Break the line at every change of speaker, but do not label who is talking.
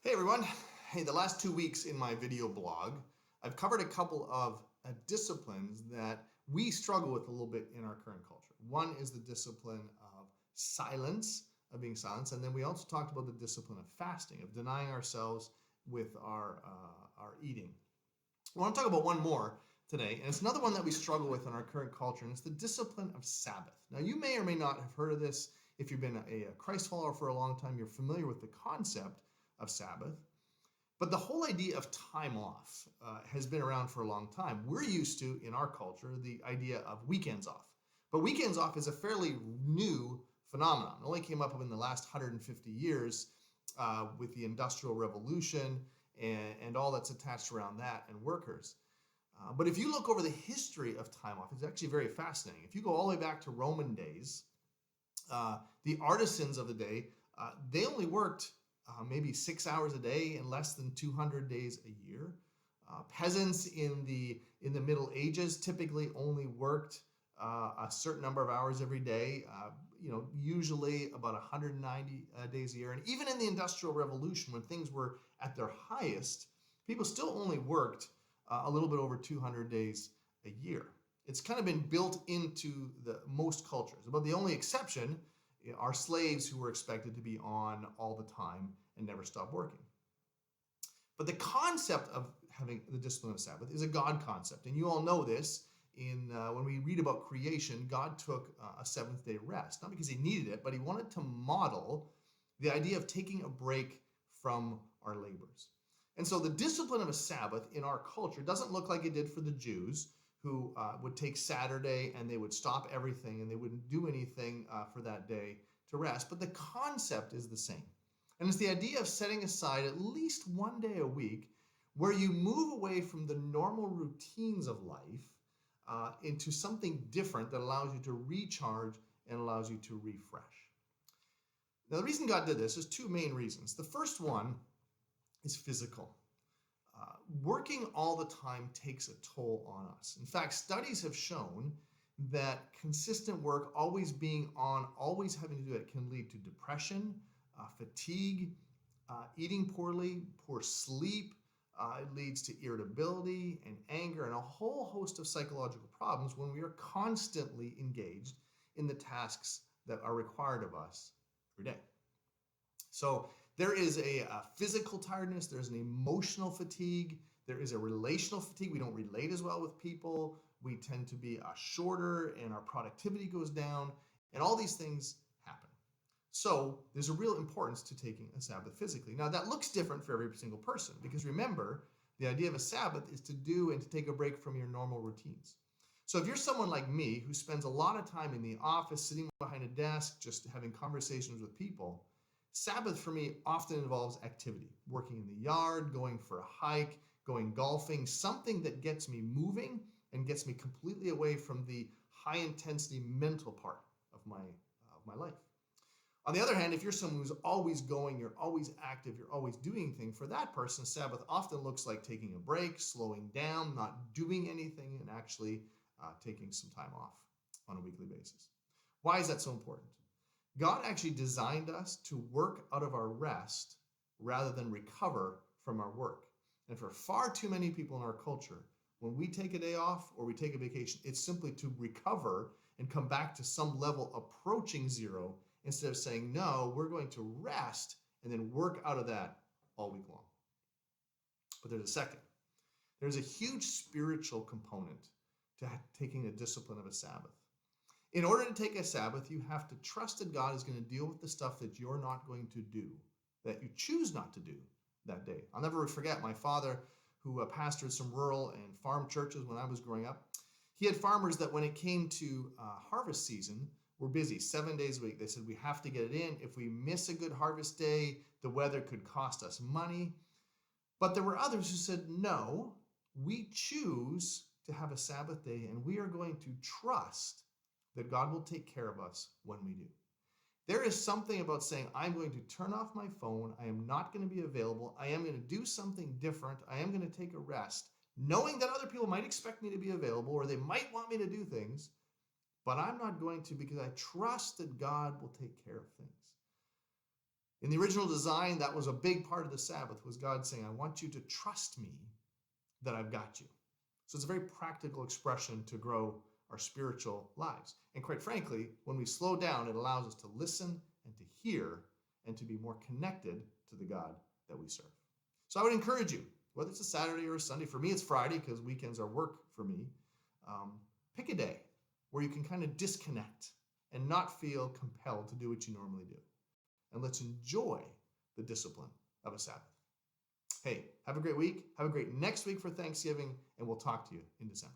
Hey everyone. Hey, the last 2 weeks in my video blog, I've covered a couple of disciplines that we struggle with a little bit in our current culture. One is the discipline of silence, of being silenced, and then we also talked about the discipline of fasting, of denying ourselves with our eating. I want to talk about one more today, and it's another one that we struggle with in our current culture, and it's the discipline of Sabbath. Now, you may or may not have heard of this. If you've been a Christ follower for a long time, you're familiar with the concept of Sabbath. But the whole idea of time off has been around for a long time. We're used to, in our culture, the idea of weekends off. But weekends off is a fairly new phenomenon. It only came up in the last 150 years with the Industrial Revolution and all that's attached around that and workers. But if you look over the history of time off, it's actually very fascinating. If you go all the way back to Roman days, the artisans of the day, they only worked maybe 6 hours a day and less than 200 days a year. Peasants in the Middle Ages typically only worked a certain number of hours every day, usually about 190 days a year. And even in the Industrial Revolution, when things were at their highest, people still only worked a little bit over 200 days a year. It's kind of been built into the most cultures. About the only exception are slaves who were expected to be on all the time and never stop working. But the concept of having the discipline of Sabbath is a God concept. And you all know this when we read about creation. God took a seventh-day rest, not because he needed it, but he wanted to model the idea of taking a break from our labors. And so the discipline of a Sabbath in our culture doesn't look like it did for the Jews, who would take Saturday and they would stop everything and they wouldn't do anything for that day to rest. But the concept is the same. And it's the idea of setting aside at least one day a week where you move away from the normal routines of life into something different that allows you to recharge and allows you to refresh. Now, the reason God did this is two main reasons. The first one is physical. Working all the time takes a toll on us. In fact, studies have shown that consistent work, always being on, always having to do it, can lead to depression, fatigue, eating poorly, poor sleep. It leads to irritability and anger and a whole host of psychological problems when we are constantly engaged in the tasks that are required of us every day. So there is a physical tiredness, there's an emotional fatigue, there is a relational fatigue. We don't relate as well with people. We tend to be shorter and our productivity goes down, and all these things happen. So there's a real importance to taking a Sabbath physically. Now that looks different for every single person, because remember, the idea of a Sabbath is to do and to take a break from your normal routines. So if you're someone like me who spends a lot of time in the office, sitting behind a desk, just having conversations with people, Sabbath for me often involves activity, working in the yard, going for a hike, going golfing, something that gets me moving and gets me completely away from the high intensity mental part of my life. On the other hand, if you're someone who's always going, you're always active, you're always doing things, for that person, Sabbath often looks like taking a break, slowing down, not doing anything, and actually taking some time off on a weekly basis. Why is that so important? God actually designed us to work out of our rest rather than recover from our work. And for far too many people in our culture, when we take a day off or we take a vacation, it's simply to recover and come back to some level approaching zero, instead of saying, no, we're going to rest and then work out of that all week long. But there's a second. There's a huge spiritual component to taking a discipline of a Sabbath. In order to take a Sabbath, you have to trust that God is going to deal with the stuff that you're not going to do, that you choose not to do that day. I'll never forget my father, who pastored some rural and farm churches when I was growing up. He had farmers that when it came to harvest season, were busy 7 days a week. They said, we have to get it in. If we miss a good harvest day, the weather could cost us money. But there were others who said, no, we choose to have a Sabbath day, and we are going to trust that God will take care of us when we do. There is something about saying, I'm going to turn off my phone. I am not going to be available. I am going to do something different. I am going to take a rest, knowing that other people might expect me to be available or they might want me to do things, but I'm not going to, because I trust that God will take care of things. In the original design, that was a big part of the Sabbath, was God saying, I want you to trust me that I've got you. So it's a very practical expression to grow our spiritual lives. And quite frankly, when we slow down, it allows us to listen and to hear and to be more connected to the God that we serve. So I would encourage you, whether it's a Saturday or a Sunday, for me it's Friday because weekends are work for me, pick a day where you can kind of disconnect and not feel compelled to do what you normally do. And let's enjoy the discipline of a Sabbath. Hey, have a great week. Have a great next week for Thanksgiving, and we'll talk to you in December.